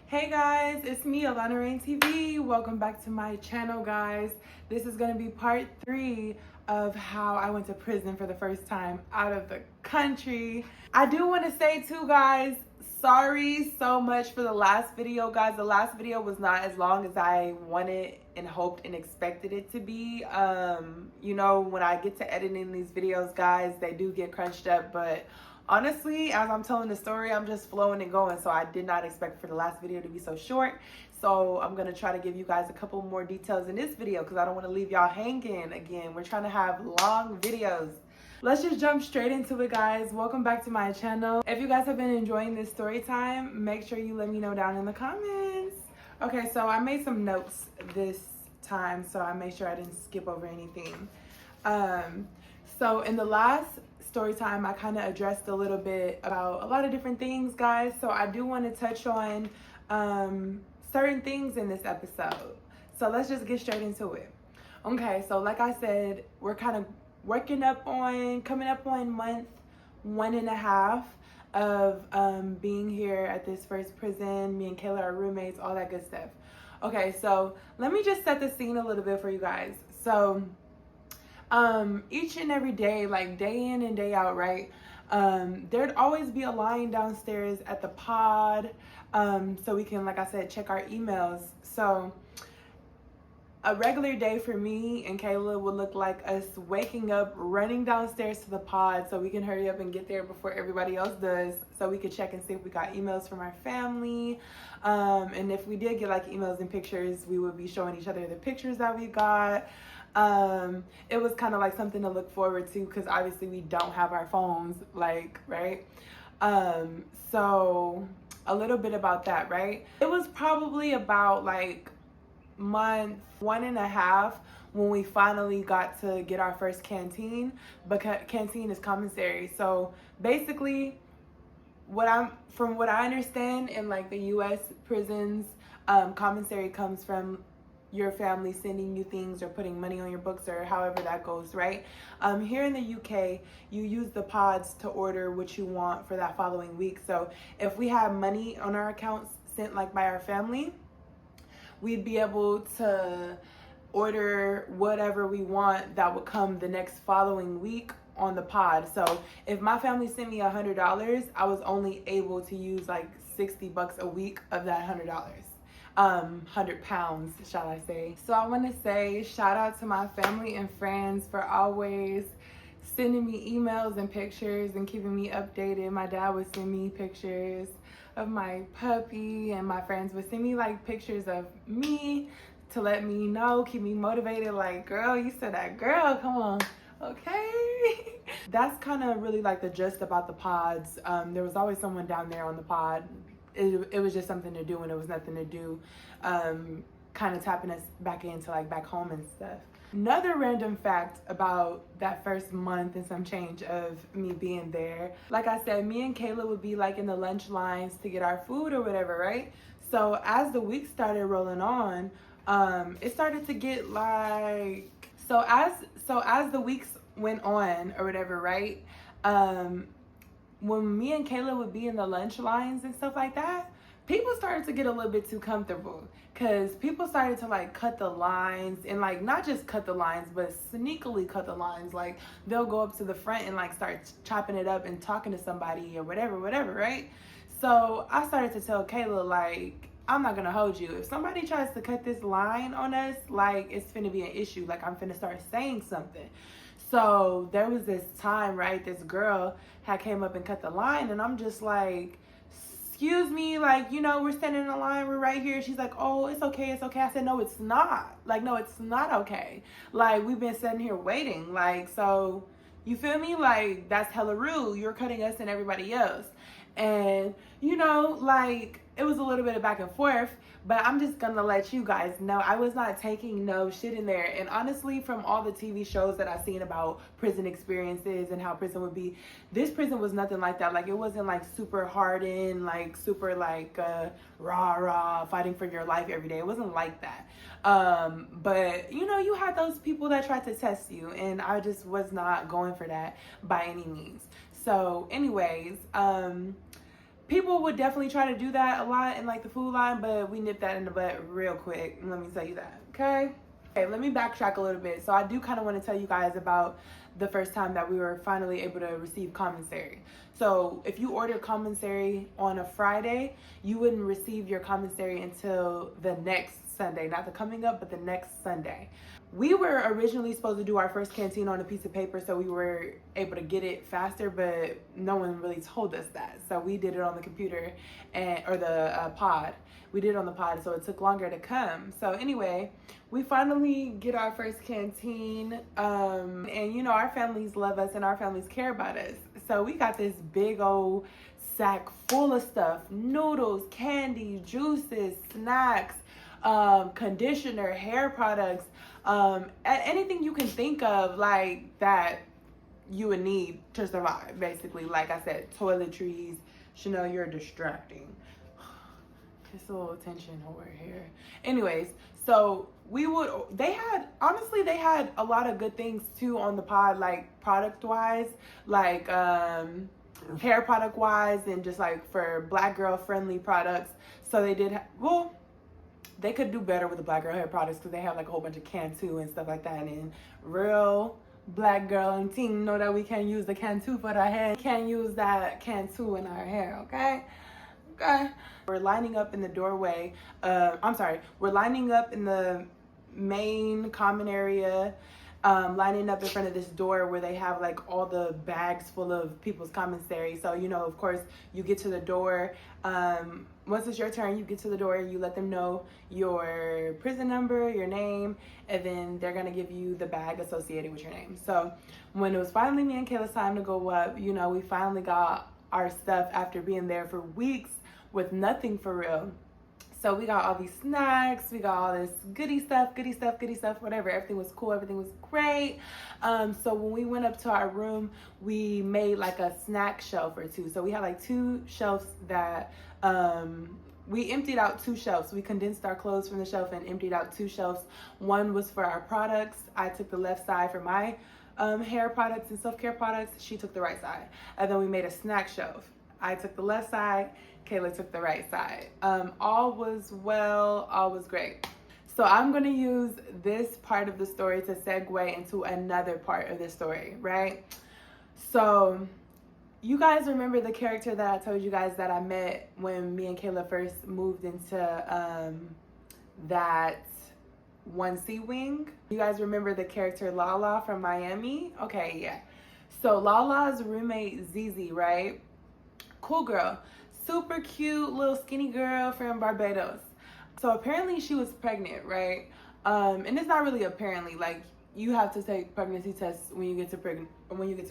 Hey guys, it's me, AlanaRaihnTV. Welcome back to my channel, guys. This is going to be part 3 of how I went to prison for the first time out of the country. I do want to say too, guys, sorry so much for the last video, guys. The last video was not as long as I wanted and hoped and expected it to be. You know, when I get to editing these videos, guys, they do get crunched up, but honestly, as I'm telling the story, I'm just flowing and going. So I did not expect for the last video to be so short. So I'm going to try to give you guys a couple more details in this video because I don't want to leave y'all hanging again. We're trying to have long videos. Let's just jump straight into it, guys. Welcome back to my channel. If you guys have been enjoying this story time, make sure you let me know down in the comments. Okay, so I made some notes this time, so I made sure I didn't skip over anything. So in the last story time, I kind of addressed a little bit about a lot of different things, guys. So I do want to touch on certain things in this episode. So let's just get straight into it. Okay, so like I said, we're kind of coming up on month 1.5 of being here at this first prison. Me and Kayla are roommates, all that good stuff. Okay, so let me just set the scene a little bit for you guys. So each and every day, like day in and day out, right, there'd always be a line downstairs at the pod, so we can, like I said, check our emails. So a regular day for me and Kayla would look like us waking up, running downstairs to the pod so we can hurry up and get there before everybody else does, so we could check and see if we got emails from our family, and if we did get like emails and pictures, we would be showing each other the pictures that we got. It was kind of like something to look forward to because obviously we don't have our phones, like, right? So a little bit about that, right? It was probably about like month 1.5 when we finally got to get our first canteen, because canteen is commissary. So basically, from what I understand in like the U.S. prisons, commissary comes from your family sending you things or putting money on your books or however that goes, right? Here in the UK, you use the pods to order what you want for that following week. So if we have money on our accounts sent like by our family, we'd be able to order whatever we want that would come the next following week on the pod. So if my family sent me $100, I was only able to use like $60 a week of that $100. 100 pounds, shall I say. So I want to say shout out to my family and friends for always sending me emails and pictures and keeping me updated. My dad would send me pictures of my puppy, and my friends would send me like pictures of me to let me know, keep me motivated, like, girl, you said that, girl, come on, okay? That's kind of really like the gist about the pods. There was always someone down there on the pod. It was just something to do when it was nothing to do, kind of tapping us back into like back home and stuff. Another random fact about that first month and some change of me being there, like I said, me and Kayla would be like in the lunch lines to get our food or whatever, right? So as the weeks started rolling on, it started to get like, so as the weeks went on or whatever, right? When me and Kayla would be in the lunch lines and stuff like that, people started to get a little bit too comfortable because people started to like cut the lines, and like not just cut the lines, but sneakily cut the lines. Like they'll go up to the front and like start chopping it up and talking to somebody or whatever, right? So I started to tell Kayla, like, I'm not gonna hold you. If somebody tries to cut this line on us, like it's finna be an issue. Like I'm finna start saying something. So there was this time, right, this girl had came up and cut the line, and I'm just like, excuse me, like, you know, we're standing in a line, we're right here. She's like, oh, it's okay, it's okay. I said, no, it's not. Like, no, it's not okay. Like, we've been sitting here waiting. Like, so, you feel me? Like, that's hella rude. You're cutting us and everybody else. And, you know, like, it was a little bit of back and forth, but I'm just gonna let you guys know I was not taking no shit in there. And honestly, from all the TV shows that I've seen about prison experiences and how prison would be, this prison was nothing like that. Like, it wasn't like super hardened, like super like rah fighting for your life every day. It wasn't like that. But you know, you had those people that tried to test you, and I just was not going for that by any means. So anyways, people would definitely try to do that a lot in like the food line, but we nipped that in the butt real quick. Let me tell you that, okay? Okay, let me backtrack a little bit. So I do kind of want to tell you guys about the first time that we were finally able to receive commissary. So if you order commissary on a Friday, you wouldn't receive your commissary until the next Sunday, not the coming up, but the next Sunday. We were originally supposed to do our first canteen on a piece of paper, so we were able to get it faster, but no one really told us that. So we did it on the computer or the pod. We did it on the pod, so it took longer to come. So anyway, we finally get our first canteen, and you know, our families love us and our families care about us. So we got this big old sack full of stuff: noodles, candy, juices, snacks, conditioner, hair products, anything you can think of like that you would need to survive, basically. Like I said, toiletries. Chanel, you're distracting. Just a little tension over here. Anyways, so they had a lot of good things too on the pod, like product wise, like hair product wise, and just like for black girl friendly products. So they did they could do better with the black girl hair products because they have like a whole bunch of Cantu and stuff like that. And real black girl and teen know that we can't use the Cantu for our hair. We can't use that Cantu in our hair, okay? Okay. We're lining up in the doorway. We're lining up in the main common area, lining up in front of this door where they have like all the bags full of people's commissary. So, you know, of course, you get to the door. Once it's your turn, you get to the door, you let them know your prison number, your name, and then they're gonna give you the bag associated with your name. So when it was finally me and Kayla's time to go up, you know, we finally got our stuff after being there for weeks with nothing for real. So we got all these snacks, we got all this goody stuff, whatever. Everything was cool, everything was great. So when we went up to our room, we made like a snack shelf or two. So we had like 2 shelves that, we emptied out 2 shelves. We condensed our clothes from the shelf and emptied out 2 shelves. One was for our products. I took the left side for my hair products and self-care products. She took the right side. And then we made a snack shelf. I took the left side, Kayla took the right side. All was well, all was great. So I'm gonna use this part of the story to segue into another part of the story, right? So you guys remember the character that I told you guys that I met when me and Kayla first moved into that 1C wing? You guys remember the character Lala from Miami? Okay, yeah. So Lala's roommate Zizi, right? Cool girl, super cute little skinny girl from Barbados. So apparently she was pregnant, right? And it's not really apparently, like you have to take pregnancy tests when you get to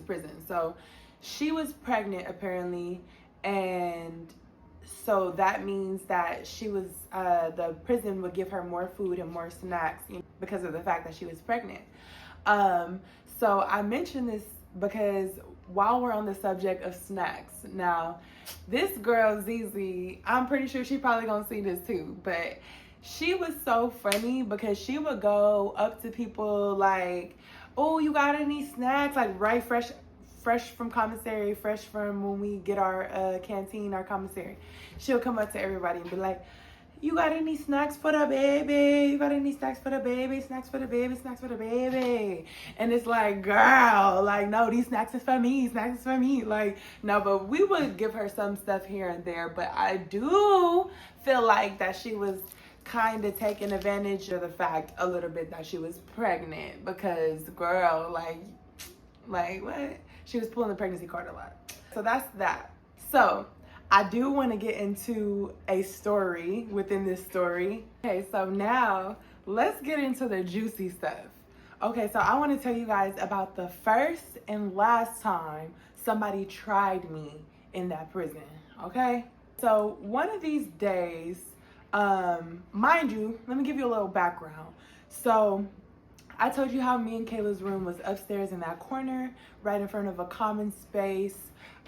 prison. So she was pregnant apparently, and so that means that she was the prison would give her more food and more snacks, you know, because of the fact that she was pregnant. So I mentioned this because while we're on the subject of snacks, now this girl Zizi, I'm pretty sure she probably gonna see this too, but she was so funny because she would go up to people like, oh, you got any snacks? Like right fresh from commissary, fresh from when we get our canteen, our commissary. She'll come up to everybody and be like, you got any snacks for the baby? You got any snacks for the baby? Snacks for the baby, snacks for the baby. And it's like, girl, like, no, these snacks is for me, snacks is for me. Like, no, but we would give her some stuff here and there. But I do feel like that she was kind of taking advantage of the fact a little bit that she was pregnant. Because, girl, like what? She was pulling the pregnancy card a lot. So that's that. So I do want to get into a story within this story. Okay, so now let's get into the juicy stuff. Okay, so I want to tell you guys about the first and last time somebody tried me in that prison, okay? So one of these days, mind you, let me give you a little background. So I told you how me and Kayla's room was upstairs in that corner, right in front of a common space.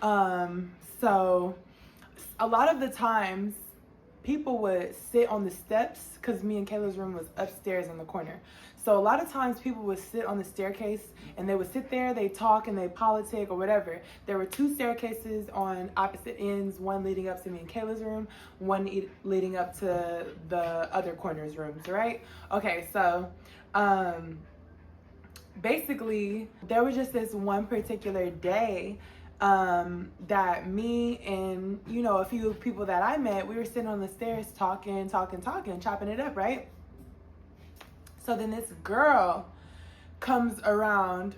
So a lot of the times people would sit on the steps because me and Kayla's room was upstairs in the corner. So a lot of times people would sit on the staircase and they would sit there, they talk and they politic or whatever. There were 2 staircases on opposite ends, one leading up to me and Kayla's room, one leading up to the other corner's rooms, right? Okay, so basically there was just this one particular day that me and, you know, a few people that I met, we were sitting on the stairs talking, chopping it up, right? So then this girl comes around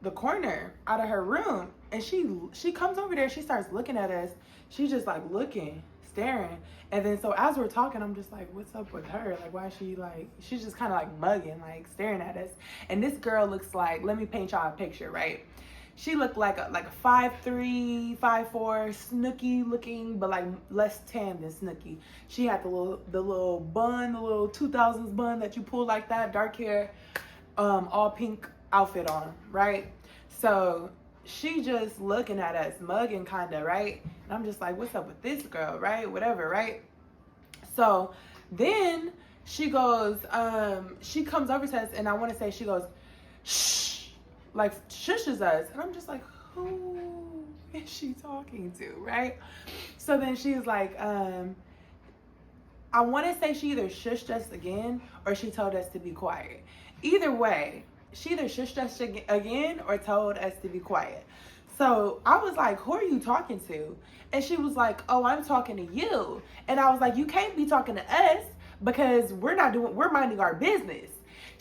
the corner out of her room, and she comes over there, she starts looking at us. She's just like looking, staring. And then so as we're talking, I'm just like, what's up with her? Like, why is she like, she's just kind of like mugging, like staring at us. And this girl looks like, let me paint y'all a picture, right? She looked like a 5'3", 5'4", Snooki looking, but like less tan than Snooki. She had the little bun, the little 2000s bun that you pull like that, dark hair, all pink outfit on, right? So she just looking at us, mugging kinda, right? And I'm just like, what's up with this girl, right? Whatever, right? So then she goes, she comes over to us, and I want to say she goes, shh. Like shushes us, and I'm just like, who is she talking to, right? So then she's like, I want to say she either shushed us again or she told us to be quiet. Either way, she either shushed us again or told us to be quiet. So I was like, who are you talking to? And she was like, oh, I'm talking to you. And I was like, you can't be talking to us because we're minding our business.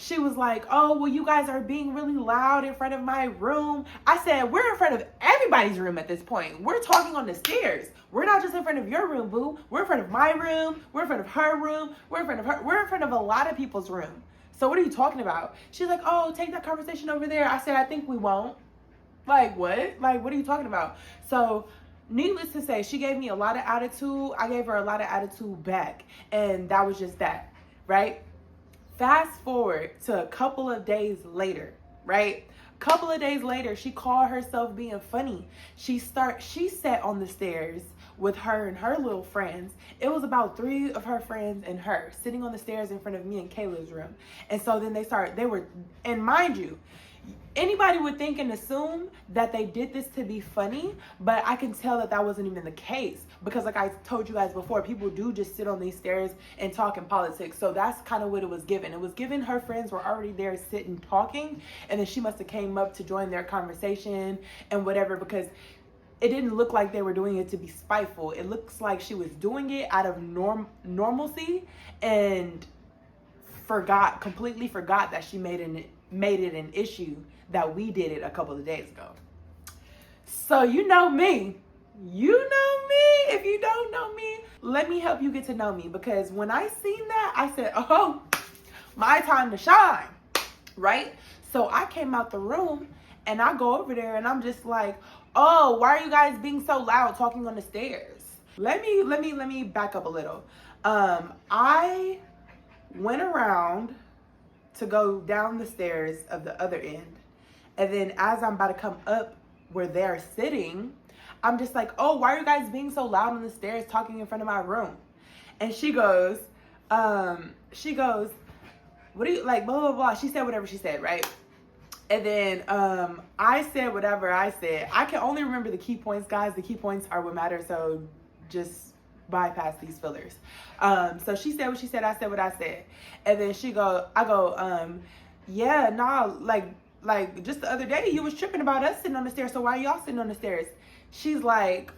She was like, oh, well, you guys are being really loud in front of my room. I said, we're in front of everybody's room at this point. We're talking on the stairs. We're not just in front of your room, boo. We're in front of my room. We're in front of her room. We're in front of a lot of people's room. So what are you talking about? She's like, oh, take that conversation over there. I said, I think we won't. Like, what? Like, what are you talking about? So needless to say, she gave me a lot of attitude. I gave her a lot of attitude back. And that was just that, right? Fast forward to a couple of days later, right? Couple of days later, she called herself being funny. She sat on the stairs with her and her little friends. It was about 3 of her friends and her sitting on the stairs in front of me and Kayla's room. And so then and mind you, anybody would think and assume that they did this to be funny, but I can tell that wasn't even the case, because like I told you guys before, people do just sit on these stairs and talk in politics. So that's kind of what it was given. It was given her friends were already there sitting talking, and then she must have came up to join their conversation and whatever, because it didn't look like they were doing it to be spiteful. It looks like she was doing it out of normalcy and completely forgot that she made it an issue that we did it a couple of days ago. So you know me. If you don't know me, let me help you get to know me, because when I seen that, I said, oh, my time to shine, right? So I came out the room and I go over there and I'm just like, oh, why are you guys being so loud talking on the stairs? Let me back up a little. I went around to go down the stairs of the other end. And then as I'm about to come up where they're sitting, I'm just like, oh, why are you guys being so loud on the stairs talking in front of my room? And she goes, what do you, like, blah, blah, blah. She said whatever she said, right? And then I said whatever I said. I can only remember the key points, guys. The key points are what matter, so just bypass these fillers. So she said what she said, I said what I said. And then I go, yeah, nah, like just the other day you was tripping about us sitting on the stairs, so why are y'all sitting on the stairs? She's like,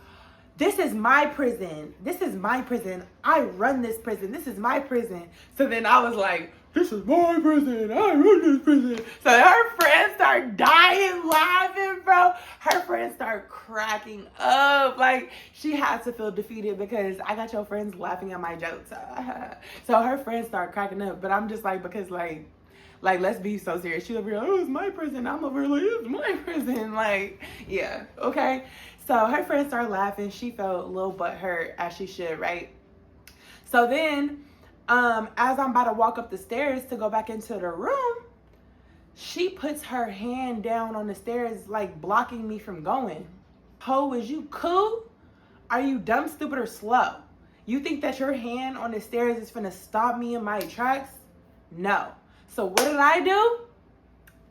this is my prison. This is my prison. I run this prison. This is my prison. So then I was like, this is my prison. I run this prison. So her friends start dying laughing, bro. Her friends start cracking up. Like, she had to feel defeated because I got your friends laughing at my jokes. So her friends start cracking up. But I'm just like, because like, let's be so serious. She over here, oh, it's my prison. I'm over here like, it's my prison. Like, yeah, okay. So her friends started laughing. She felt a little butthurt, as she should, right? So then, as I'm about to walk up the stairs to go back into the room, she puts her hand down on the stairs, like blocking me from going. Ho, is you cool? Are you dumb, stupid, or slow? You think that your hand on the stairs is finna stop me in my tracks? No. So what did I do?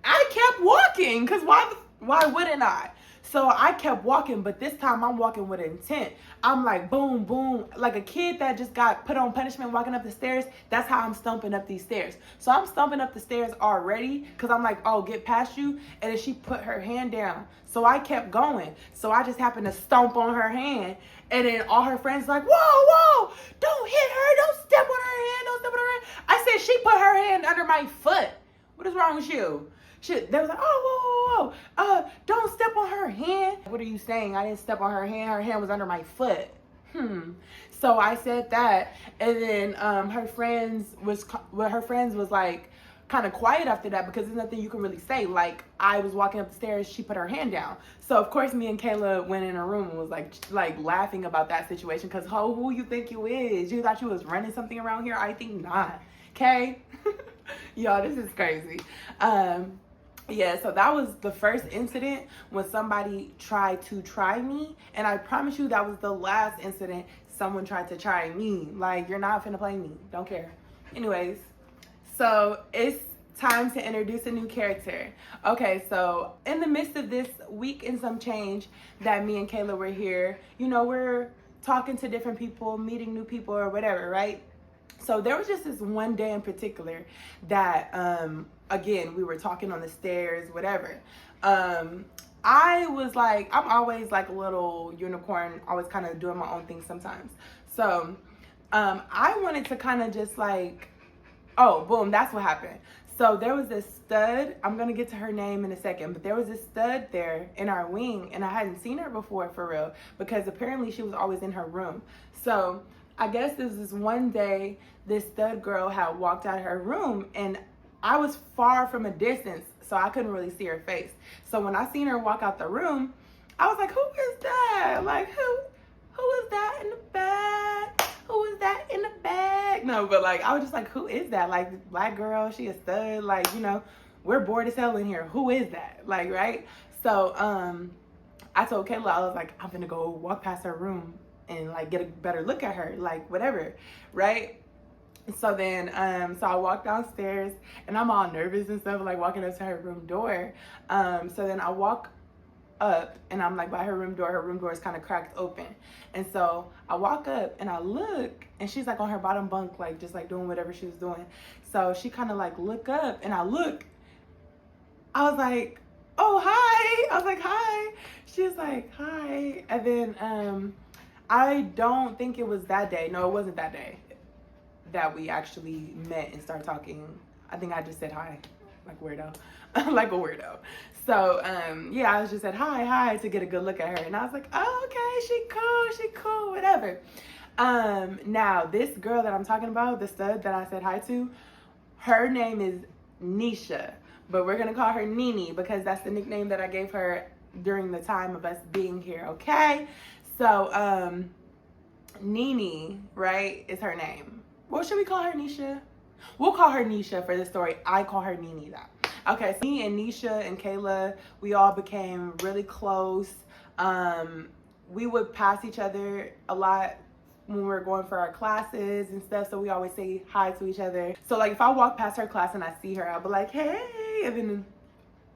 I kept walking, because why wouldn't I? So I kept walking, but this time I'm walking with intent. I'm like, boom, boom. Like a kid that just got put on punishment walking up the stairs. That's how I'm stomping up these stairs. So I'm stomping up the stairs already because I'm like, oh, get past you. And then she put her hand down. So I kept going. So I just happened to stomp on her hand. And then all her friends like, whoa, whoa, don't hit her. Don't step on her hand. Don't step on her hand. I said, she put her hand under my foot. What is wrong with you? Shit, they was like, oh, whoa, whoa, whoa, don't step on her hand. What are you saying? I didn't step on her hand. Her hand was under my foot. So I said that, and then her friends was like kind of quiet after that because there's nothing you can really say. Like, I was walking up the stairs, she put her hand down. So of course me and Kayla went in a room and was like laughing about that situation because who you think you is? You thought you was running something around here? I think not. Okay. Y'all, this is crazy. Yeah, so that was the first incident when somebody tried to try me. And I promise you that was the last incident someone tried to try me. Like, you're not finna play me. Don't care. Anyways, so it's time to introduce a new character. Okay, so in the midst of this week and some change that me and Kayla were here, you know, we're talking to different people, meeting new people or whatever, right? So there was just this one day in particular that, again, we were talking on the stairs, whatever. I was like, I'm always like a little unicorn, always kind of doing my own thing sometimes. So I wanted to kind of just like, oh, boom, that's what happened. So there was this stud, I'm going to get to her name in a second, but there was this stud there in our wing, and I hadn't seen her before for real, because apparently she was always in her room. So I guess this was one day, this stud girl had walked out of her room, and I was far from a distance, so I couldn't really see her face. So when I seen her walk out the room, I was like, who is that? Like, who is that in the bag? Who is that in the bag? No, but like, I was just like, who is that? Like, black girl, she a stud. Like, you know, we're bored as hell in here. Who is that? Like, right? So I told Kayla, I was like, I'm gonna go walk past her room and like get a better look at her, like whatever, right? So then, so I walked downstairs and I'm all nervous and stuff, like walking up to her room door. So then I walk up and I'm like by her room door is kind of cracked open. And so I walk up and I look and she's like on her bottom bunk, like just like doing whatever she was doing. So she kind of like look up and I look, I was like, oh, hi. I was like, hi. She was like, hi. And then, I don't think it was that day. No, it wasn't that day that we actually met and started talking. I think I just said hi, like weirdo, like a weirdo. So yeah, I just said hi to get a good look at her, and I was like, oh, okay, she cool, whatever. Now this girl that I'm talking about, the stud that I said hi to, her name is Nisha, but we're gonna call her Nini because that's the nickname that I gave her during the time of us being here. Okay. So, Nini, right, is her name. What should we call her, Nisha? We'll call her Nisha for this story. I call her Nini, though. Okay, so me and Nisha and Kayla, we all became really close. We would pass each other a lot when we were going for our classes and stuff, so we always say hi to each other. So, like, if I walk past her class and I see her, I'll be like, hey, and then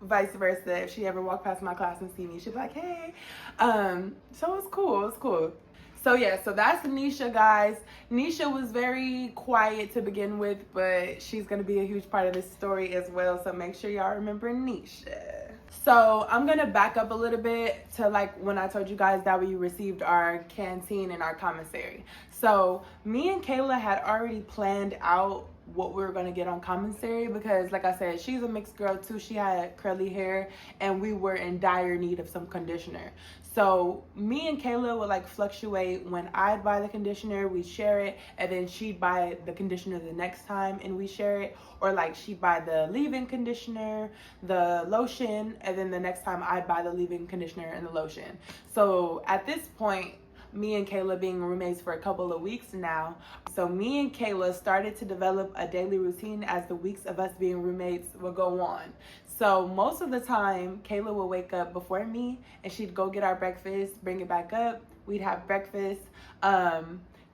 vice versa. If she ever walked past my class and see me, she'd be like, hey. So it's cool. So yeah, so that's Nisha, guys. Nisha was very quiet to begin with, but she's gonna be a huge part of this story as well, so make sure y'all remember Nisha. So I'm gonna back up a little bit to like when I told you guys that we received our canteen and our commissary. So me and Kayla had already planned out what we were going to get on commissary because, like I said, she's a mixed girl too. She had curly hair and we were in dire need of some conditioner. So me and Kayla would like fluctuate. When I'd buy the conditioner, we share it, and then she'd buy the conditioner the next time and we share it, or like she'd buy the leave-in conditioner, the lotion, and then the next time I'd buy the leave-in conditioner and the lotion. So at this point, me and Kayla being roommates for a couple of weeks now. So me and Kayla started to develop a daily routine as the weeks of us being roommates would go on. So most of the time, Kayla would wake up before me and she'd go get our breakfast, bring it back up. We'd have breakfast.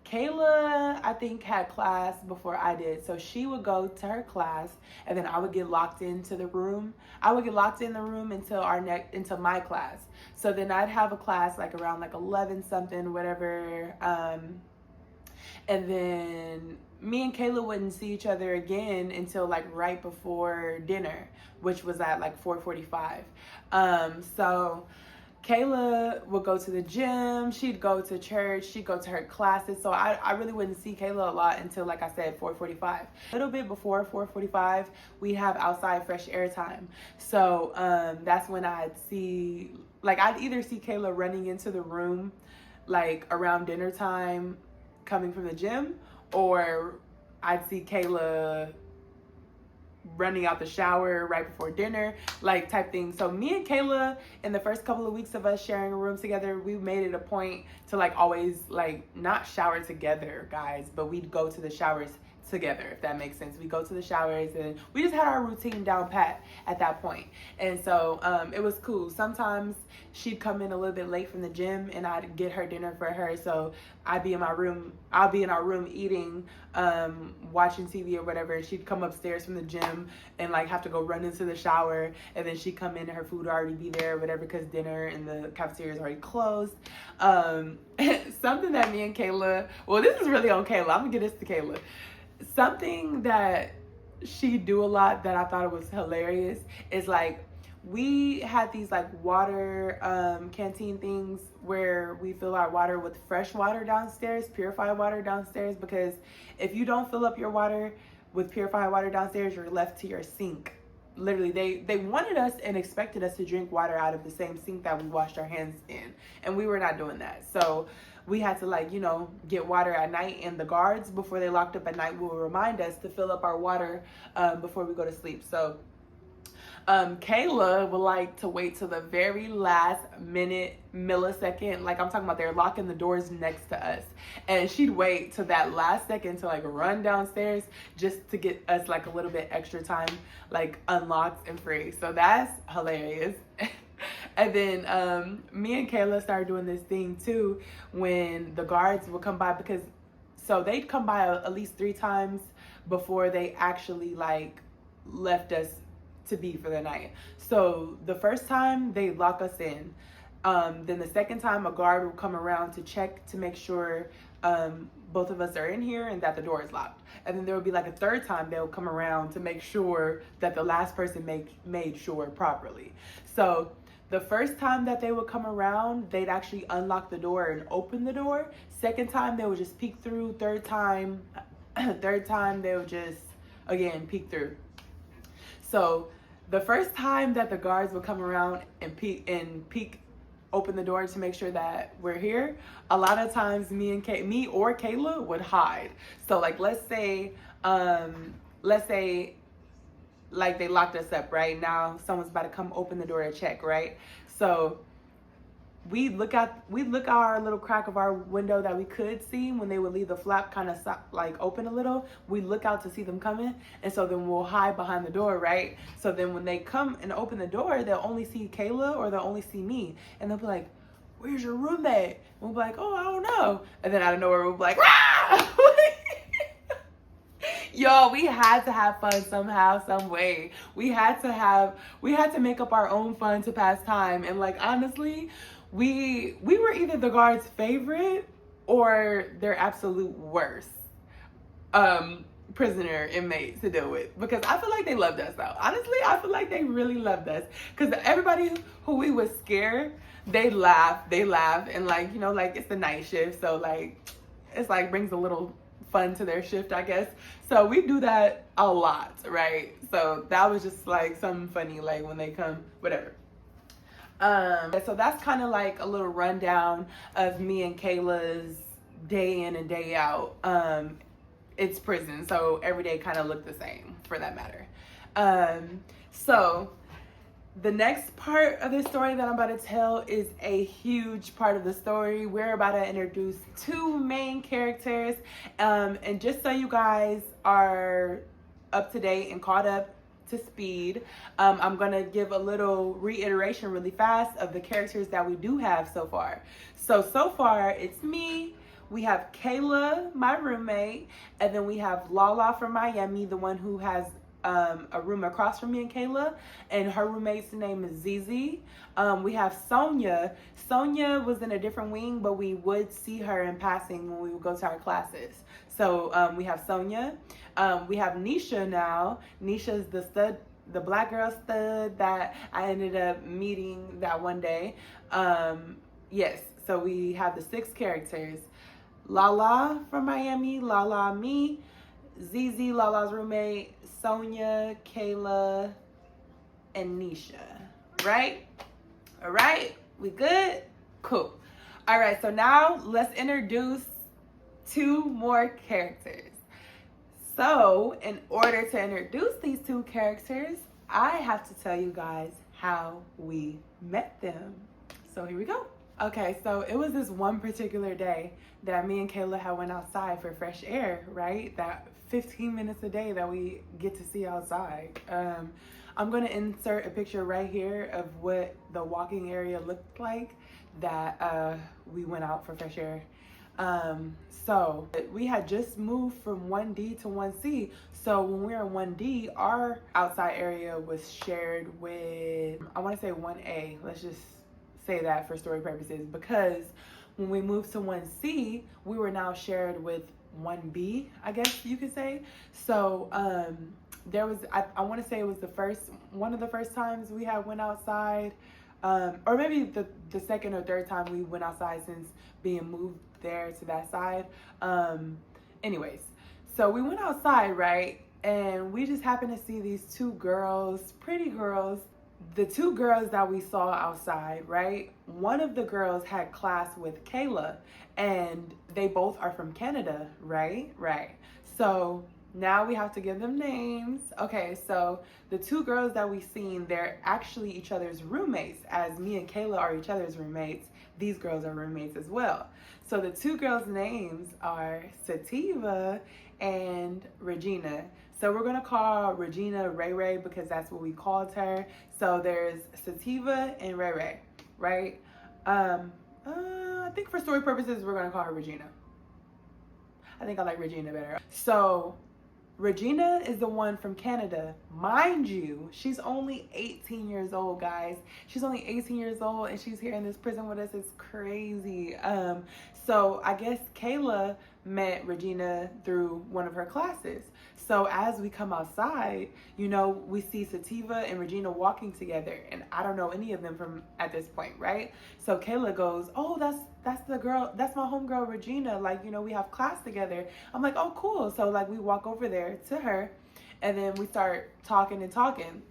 Kayla, I think, had class before I did. So she would go to her class, and then I would get locked into the room. I would get locked in the room until my class. So then I'd have a class like around like 11 something, whatever. And then me and Kayla wouldn't see each other again until like right before dinner, which was at like 4:45. So Kayla would go to the gym, she'd go to church, she'd go to her classes. So I really wouldn't see Kayla a lot until, like I said, 4:45. A little bit before 4:45, we have outside fresh air time. So that's when I'd either see Kayla running into the room like around dinner time coming from the gym, or I'd see Kayla running out the shower right before dinner, like type thing. So me and Kayla, in the first couple of weeks of us sharing a room together, we made it a point to like always like not shower together, guys, but we'd go to the showers together, if that makes sense. We go to the showers and we just had our routine down pat at that point. And so it was cool. Sometimes she'd come in a little bit late from the gym and I'd get her dinner for her. So I'll be in our room eating, watching TV or whatever, and she'd come upstairs from the gym and like have to go run into the shower, and then she'd come in and her food would already be there or whatever, because dinner in the cafeteria is already closed. Something that me and Kayla, well, this is really on Kayla, I'm gonna get this to Kayla. Something that she do a lot that I thought it was hilarious is like, we had these like water canteen things where we fill our water with fresh water downstairs, purified water downstairs, because if you don't fill up your water with purified water downstairs, you're left to your sink. Literally, they wanted us and expected us to drink water out of the same sink that we washed our hands in, and we were not doing that. So we had to, like, you know, get water at night, and the guards, before they locked up at night, will remind us to fill up our water before we go to sleep. So Kayla would like to wait till the very last millisecond, like I'm talking about, they're locking the doors next to us, and she'd wait till that last second to like run downstairs just to get us like a little bit extra time, like unlocked and free. So that's hilarious. And then me and Kayla started doing this thing too when the guards would come by, because so they'd come by at least 3 times before they actually like left us to be for the night. So the first time they lock us in, then the second time a guard will come around to check to make sure both of us are in here and that the door is locked. And then there will be like a third time they'll come around to make sure that the last person made sure properly. So the first time that they would come around, they'd actually unlock the door and open the door. Second time, they would just peek through. Third time they would just, again, peek through. So the first time that the guards would come around and peek, open the door to make sure that we're here, a lot of times me or Kayla would hide. So like, let's say like they locked us up right now, someone's about to come open the door to check, right? So we look out our little crack of our window that we could see when they would leave the flap kind of like open a little. We look out to see them coming, and so then we'll hide behind the door, right? So then when they come and open the door, they'll only see Kayla or they'll only see me, and they'll be like, "Where's your roommate?" And we'll be like, "Oh, I don't know." And then out of nowhere, we'll be like, "Rah!" Yo, we had to have fun somehow, some way. We had to make up our own fun to pass time. And like, honestly, we were either the guards' favorite or their absolute worst prisoner inmates to deal with, because I feel like they loved us though. Honestly, I feel like they really loved us, because everybody who we would scare, they laugh, and like, you know, like it's the night shift, so like it's like brings a little fun to their shift, I guess. So we do that a lot, right? So that was just like something funny, like when they come, whatever. So that's kind of like a little rundown of me and Kayla's day in and day out. It's prison, so every day kind of looked the same for that matter. So the next part of the story that I'm about to tell is a huge part of the story. We're about to introduce 2 main characters. And just so you guys are up to date and caught up to speed, I'm going to give a little reiteration really fast of the characters that we do have so far. So far, it's me, We have Kayla, my roommate, and then we have Lala from Miami, the one who has a room across from me and Kayla, and her roommate's name is Zizi. We have Sonia. Sonia was in a different wing, but we would see her in passing when we would go to our classes. So we have Sonia. We have Nisha now. Nisha's the stud, the black girl stud that I ended up meeting that one day. Yes, so we have the 6 characters. Lala from Miami, Lala me, ZZ, Lala's roommate, Sonia, Kayla, and Nisha. Right? All right, we good? Cool. All right, so now let's introduce 2 more characters. So in order to introduce these 2 characters, I have to tell you guys how we met them. So here we go. Okay, so it was this one particular day that me and Kayla had went outside for fresh air, right? That 15 minutes a day that we get to see outside. I'm gonna insert a picture right here of what the walking area looked like that we went out for fresh air. So we had just moved from 1D to 1C. So when we were in 1D, our outside area was shared with, I wanna say 1A. Let's just say that for story purposes, because when we moved to 1C, we were now shared with 1B, I guess you could say. So there was, I want to say it was one of the first times we had went outside, or maybe the second or third time we went outside since being moved there to that side. Anyways, so we went outside, right? And we just happened to see these 2 girls, pretty girls. The 2 girls that we saw outside, right? One of the girls had class with Kayla, and they both are from Canada, right? Right. So now we have to give them names. Okay, so the 2 girls that we seen, they're actually each other's roommates. As me and Kayla are each other's roommates, these girls are roommates as well. So the 2 girls' names are Sativa and Regina. So we're gonna call Regina Ray Ray because that's what we called her. So there's Sativa and Ray Ray, right? I think for story purposes, we're gonna call her Regina. I think I like Regina better. So Regina is the one from Canada. Mind you, she's only 18 years old, guys. She's only 18 years old and she's here in this prison with us. It's crazy. So I guess Kayla met Regina through one of her classes. So as we come outside, you know, we see Sativa and Regina walking together, and I don't know any of them from at this point, right? So Kayla goes, "Oh, that's the girl, that's my homegirl Regina. Like, you know, we have class together." I'm like, "Oh, cool." So like we walk over there to her, and then we start talking and talking.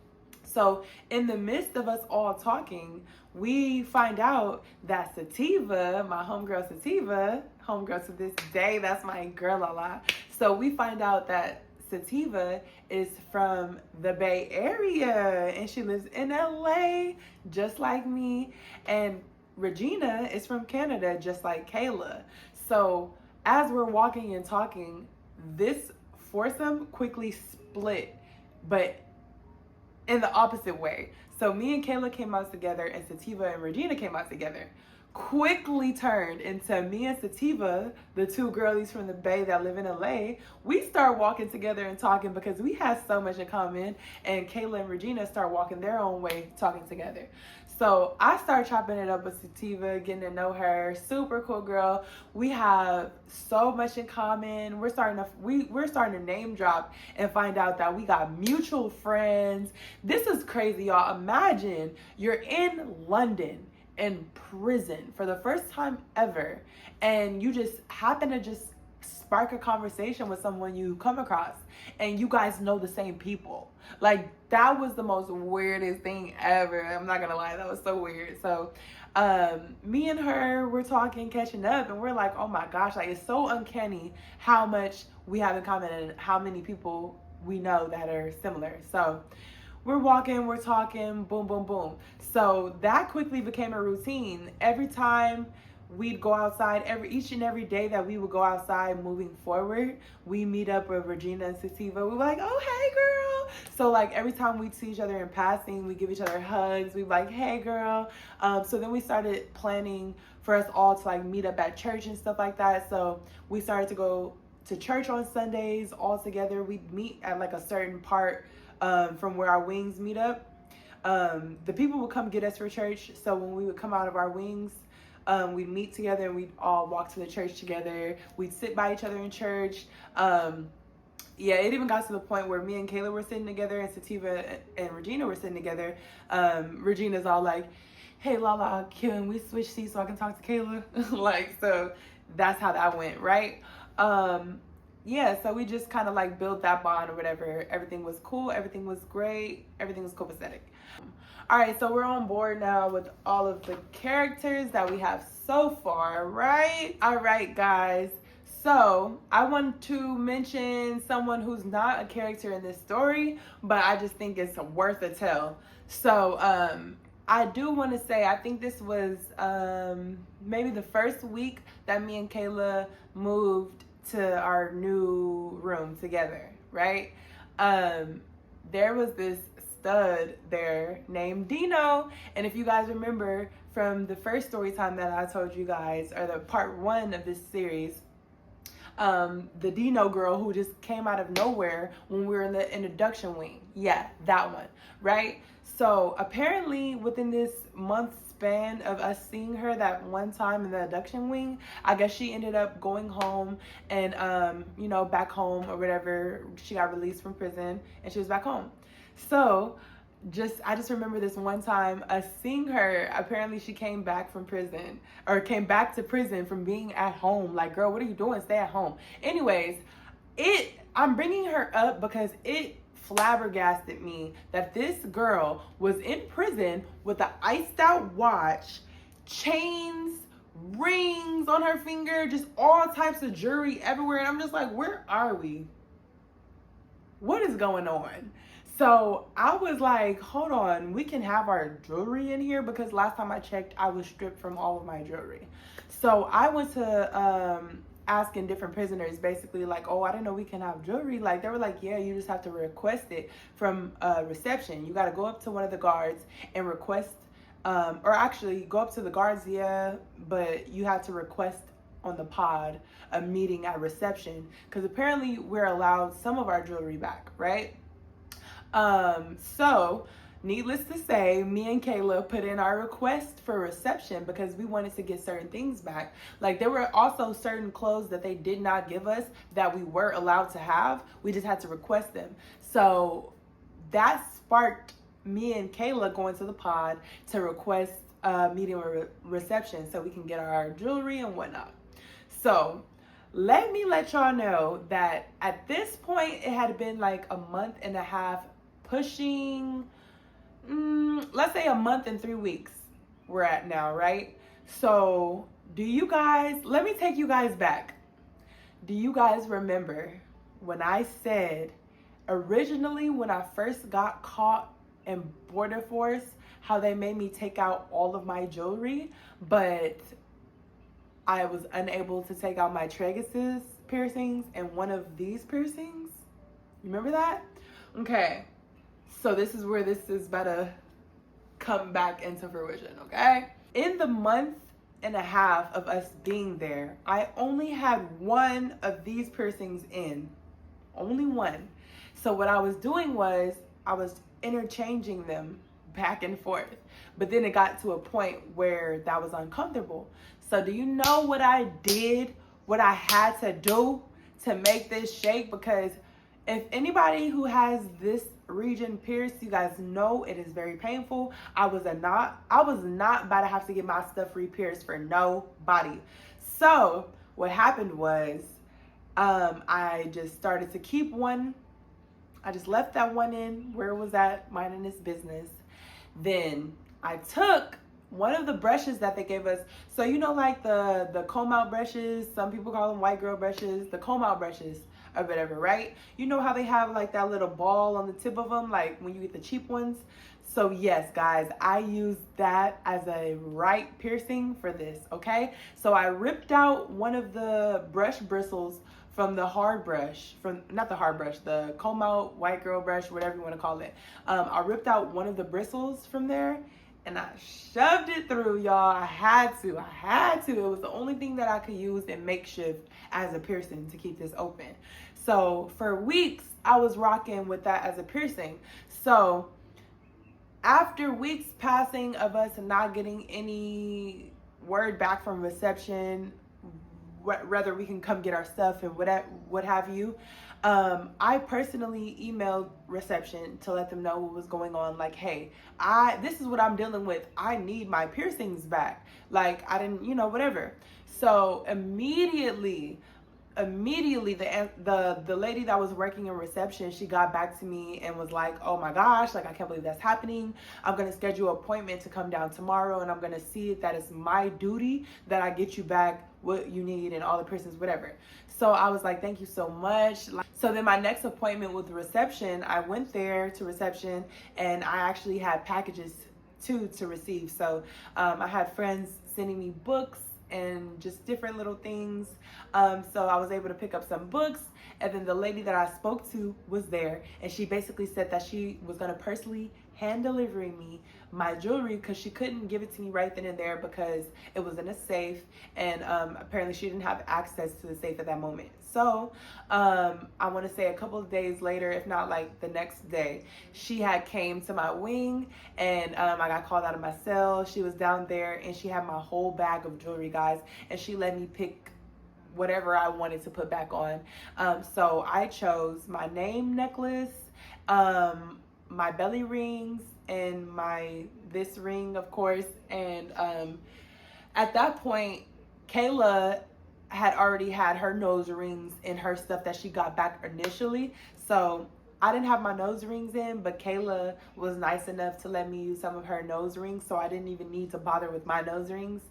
So in the midst of us all talking, we find out that Sativa, my homegirl Sativa, homegirl to this day, that's my girl a lot. So we find out that Sativa is from the Bay Area and she lives in LA just like me, and Regina is from Canada just like Kayla. So as we're walking and talking, this foursome quickly split, but in the opposite way. So me and Kayla came out together and Sativa and Regina came out together. Quickly turned into me and Sativa, the 2 girlies from the Bay that live in LA. We start walking together and talking because we have so much in common, and Kayla and Regina start walking their own way, talking together. So I start chopping it up with Sativa, getting to know her. Super cool girl. We have so much in common. We're starting to name drop and find out that we got mutual friends. This is crazy, y'all. Imagine you're in London in prison for the first time ever, and you just happen to just spark a conversation with someone you come across, and you guys know the same people. Like, that was the most weirdest thing ever. I'm not gonna lie, that was so weird. So me and her, we're talking, catching up, and we're like, oh my gosh, like, it's so uncanny how much we have in common and how many people we know that are similar. So we're walking, we're talking, boom, boom, boom. So that quickly became a routine. Every time we'd go outside each and every day that we would go outside moving forward. We meet up with Regina and Sativa. We were like, oh, hey, girl. So like every time we'd see each other in passing, we give each other hugs. We'd be like, hey, girl. So then we started planning for us all to like meet up at church and stuff like that. So we started to go to church on Sundays all together. We'd meet at like a certain part from where our wings meet up. The people would come get us for church. So when we would come out of our wings, we'd meet together and we'd all walk to the church together. We'd sit by each other in church. Yeah, it even got to the point where me and Kayla were sitting together and Sativa and Regina were sitting together. Regina's all like, hey, Lala, can we switch seats so I can talk to Kayla? Like, so that's how that went, right? Yeah, so we just kind of like built that bond or whatever. Everything was cool. Everything was great. Everything was copacetic. All right, so we're on board now with all of the characters that we have so far, right? All right, guys. So I want to mention someone who's not a character in this story, but I just think it's worth a tell. So I do want to say, I think this was maybe the first week that me and Kayla moved to our new room together, right? There was this stud there named Dino, and if you guys remember from the first story time that I told you guys, or the part 1 of this series, the Dino girl who just came out of nowhere when we were in the introduction wing. Yeah, that one, right? So apparently within this month span of us seeing her that one time in the abduction wing, I guess she ended up going home and you know, back home or whatever. She got released from prison and she was back home. So I just remember this one time us seeing her. Apparently she came back from prison, or came back to prison from being at home. Like, girl, what are you doing? Stay at home. Anyways, I'm bringing her up because it flabbergasted me that this girl was in prison with an iced out watch, chains, rings on her finger, just all types of jewelry everywhere. And I'm just like, where are we? What is going on? So I was like, hold on, we can have our jewelry in here, because last time I checked, I was stripped from all of my jewelry. So I went to asking different prisoners, basically like, oh, I didn't know we can have jewelry. Like, they were like, yeah, you just have to request it from reception. You got to go up to one of the guards and request, or actually go up to the guards, yeah, but you have to request on the pod a meeting at reception, because apparently we're allowed some of our jewelry back, right? So needless to say, me and Kayla put in our request for reception because we wanted to get certain things back. Like, there were also certain clothes that they did not give us that we were allowed to have. We just had to request them. So that sparked me and Kayla going to the pod to request a meeting with reception so we can get our jewelry and whatnot. So let me let y'all know that at this point, it had been like a month and a half, pushing, let's say a month and 3 weeks we're at now, right? So do you guys, let me take you guys back. Do you guys remember when I said originally when I first got caught in border force, how they made me take out all of my jewelry, but I was unable to take out my tragus piercings and one of these piercings? You remember that? Okay. So this is where this is about to come back into fruition, okay? In the month and a half of us being there, I only had one of these piercings in. Only one. So what I was doing was I was interchanging them back and forth. But then it got to a point where that was uncomfortable. So do you know what I did? What I had to do to make this shake? Because if anybody who has this region pierced, you guys know it is very painful. I was not about to have to get my stuff re-pierced for nobody. So what happened was I just started to keep one. I just left that one in where it was at, minding its business. Then I took one of the brushes that they gave us. So you know, like the comb out brushes, some people call them white girl brushes, the comb out brushes. or whatever, right? You know how they have like that little ball on the tip of them, like when you get the cheap ones? So yes, guys, I used that as a right piercing for this, okay? So I ripped out one of the brush bristles from the hard brush, not the hard brush, the comb out white girl brush, whatever you want to call it. I ripped out one of the bristles from there and I shoved it through, y'all. I had to. It was the only thing that I could use in makeshift as a piercing to keep this open. So for weeks, I was rocking with that as a piercing. So after weeks passing of us not getting any word back from reception, whether we can come get our stuff and what have you, I personally emailed reception to let them know what was going on. Like, hey, this is what I'm dealing with. I need my piercings back. Like, I didn't, whatever. So immediately the lady that was working in reception, she got back to me and was like, oh my gosh, like, I can't believe that's happening. I'm going to schedule an appointment to come down tomorrow, and I'm going to see that it's my duty that I get you back what you need and all the persons, whatever. So I was like, thank you so much. So then my next appointment with reception, I went there to reception, and I actually had packages too to receive. So I had friends sending me books and just different little things. So I was able to pick up some books, and then the lady that I spoke to was there, and she basically said that she was going to personally hand deliver me my jewelry because she couldn't give it to me right then and there because it was in a safe, and apparently she didn't have access to the safe at that moment. So I want to say a couple of days later, if not like the next day, she had came to my wing, and I got called out of my cell. She was down there, and she had my whole bag of jewelry, guys, and she let me pick whatever I wanted to put back on. So I chose my name necklace, my belly rings, and this ring, of course. And at that point, Kayla had already had her nose rings in her stuff that she got back initially. So I didn't have my nose rings in, but Kayla was nice enough to let me use some of her nose rings, so I didn't even need to bother with my nose rings.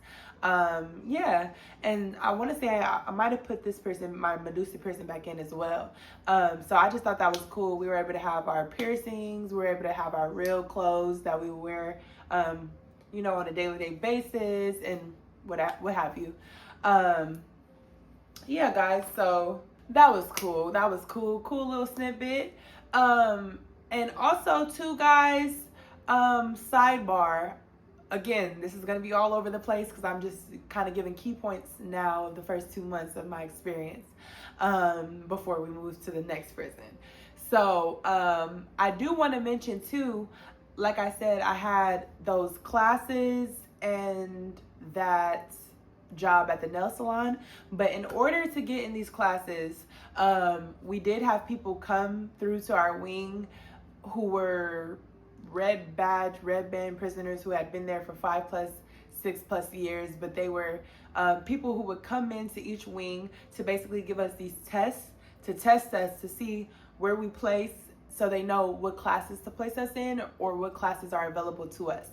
Yeah, and I want to say I might have put this person, my Medusa person, back in as well. So I just thought that was cool. We were able to have our piercings, we were able to have our real clothes that we wear, on a day-to-day basis, and what have you. Yeah, guys, so that was cool. Cool little snippet. And also too, guys, sidebar, again, this is going to be all over the place because I'm just kind of giving key points now of the first 2 months of my experience, before we move to the next prison. So I do want to mention too, like I said, I had those classes and that job at the nail salon, but in order to get in these classes, we did have people come through to our wing who were red band prisoners who had been there for 6+ years, but they were people who would come into each wing to basically give us these tests to test us to see where we place, so they know what classes to place us in or what classes are available to us.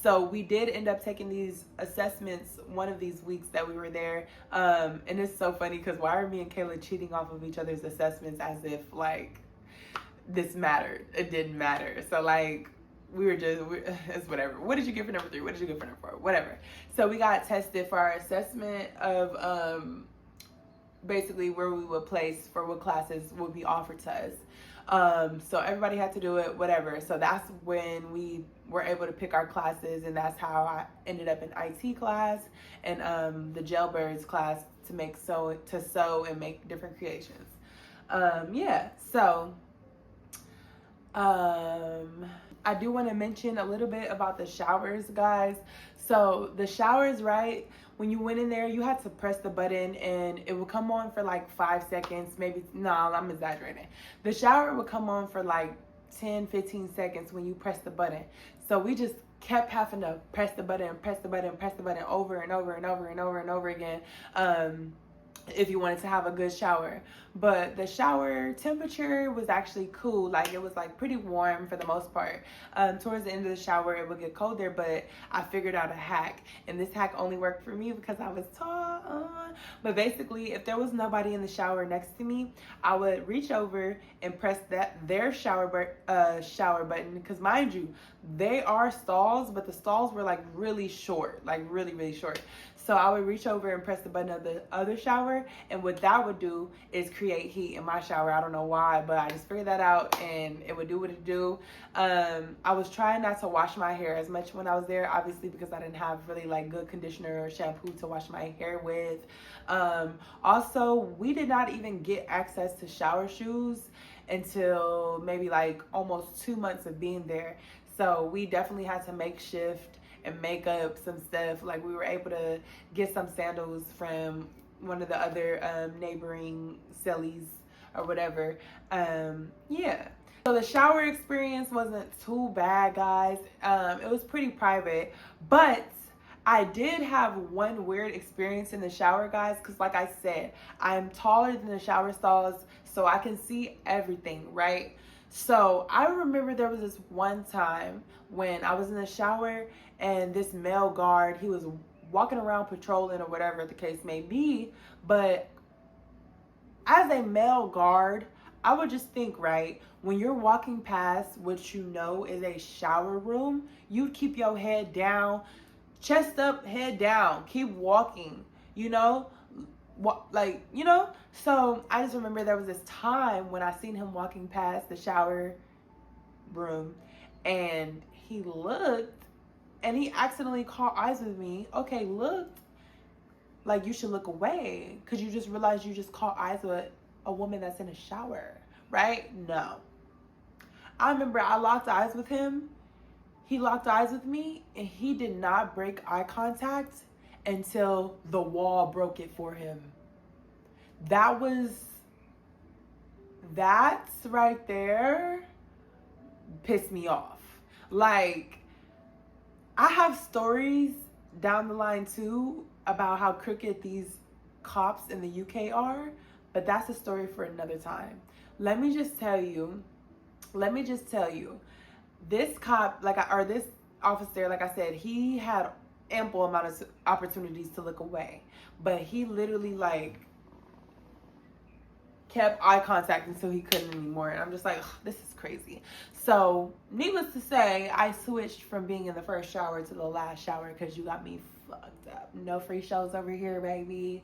So we did end up taking these assessments one of these weeks that we were there. And it's so funny because why are me and Kayla cheating off of each other's assessments as if like this mattered? It didn't matter. So like it's whatever. What did you get for number 3? What did you get for number 4? Whatever. So we got tested for our assessment of basically where we would place for what classes would be offered to us. So everybody had to do it, whatever. So that's when we were able to pick our classes, and that's how I ended up in IT class and the jailbirds class to sew and make different creations. Yeah, so I do want to mention a little bit about the showers, guys. So the showers, right? When you went in there, you had to press the button and it would come on for like 5 seconds, maybe. No, I'm exaggerating. The shower would come on for like 10-15 seconds when you press the button. So we just kept having to press the button over and over and over and over and over again. if you wanted to have a good shower. But the shower temperature was actually cool. Like, it was like pretty warm for the most part. Towards the end of the shower, it would get colder, but I figured out a hack. And this hack only worked for me because I was tall. But basically, if there was nobody in the shower next to me, I would reach over and press their shower button. Because mind you, they are stalls, but the stalls were like really short, like really, really short. So I would reach over and press the button of the other shower, and what that would do is create heat in my shower. I don't know why, but I just figured that out, and it would do what it do. I was trying not to wash my hair as much when I was there, obviously, because I didn't have really like good conditioner or shampoo to wash my hair with. Also, we did not even get access to shower shoes until maybe like almost 2 months of being there. So we definitely had to makeshift and make up some stuff. Like, we were able to get some sandals from one of the other neighboring cellies or whatever. Yeah. So the shower experience wasn't too bad, guys. It was pretty private, but I did have one weird experience in the shower, guys, because like I said, I'm taller than the shower stalls, so I can see everything, right? So I remember there was this one time when I was in the shower and this male guard, he was walking around patrolling or whatever the case may be. But as a male guard, I would just think, right, when you're walking past what you know is a shower room, you keep your head down, chest up, head down, keep walking, you know? Like, you know? So I just remember there was this time when I seen him walking past the shower room, and he looked and he accidentally caught eyes with me. Okay, looked like you should look away because you just realized you just caught eyes with a woman that's in a shower, right? No. I remember I locked eyes with him. He locked eyes with me, and he did not break eye contact until the wall broke it for him. That right there pissed me off. Like, I have stories down the line too about how crooked these cops in the UK are, but that's a story for another time. Let me just tell you, this cop, this officer, like I said, he had ample amount of opportunities to look away, but he literally like kept eye contact until he couldn't anymore. And I'm just like, this is crazy. So needless to say, I switched from being in the first shower to the last shower because you got me fucked up. No free shows over here, baby.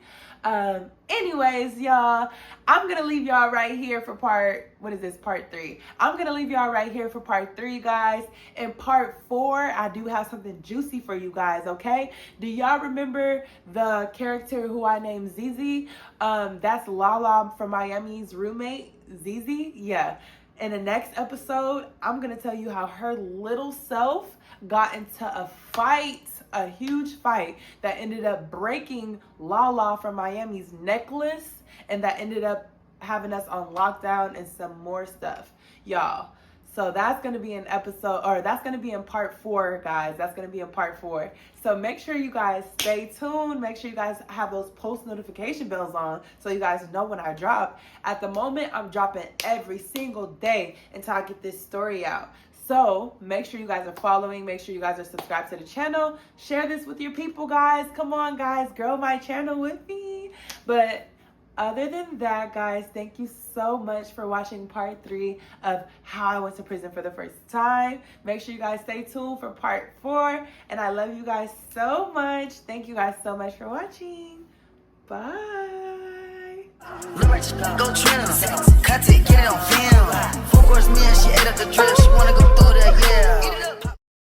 Anyways, y'all, I'm gonna leave y'all right here for part 3. I'm gonna leave y'all right here for part 3, guys. In part 4, I do have something juicy for you guys, okay? Do y'all remember the character who I named Zizi? That's Lala from Miami's roommate, Zizi. Yeah. In the next episode, I'm gonna tell you how her little self got into a huge fight that ended up breaking Lala from Miami's necklace, and that ended up having us on lockdown and some more stuff, y'all. So that's going to be that's going to be in part 4, guys. That's going to be in part 4. So make sure you guys stay tuned. Make sure you guys have those post notification bells on so you guys know when I drop. At the moment, I'm dropping every single day until I get this story out. So make sure you guys are following. Make sure you guys are subscribed to the channel. Share this with your people, guys. Come on, guys. Grow my channel with me. But other than that, guys, thank you so much for watching part 3 of how I went to prison for the first time. Make sure you guys stay tuned for part 4. And I love you guys so much. Thank you guys so much for watching. Bye. Go trend, cut it, get it on film. 4 course meal, she ate up the drip.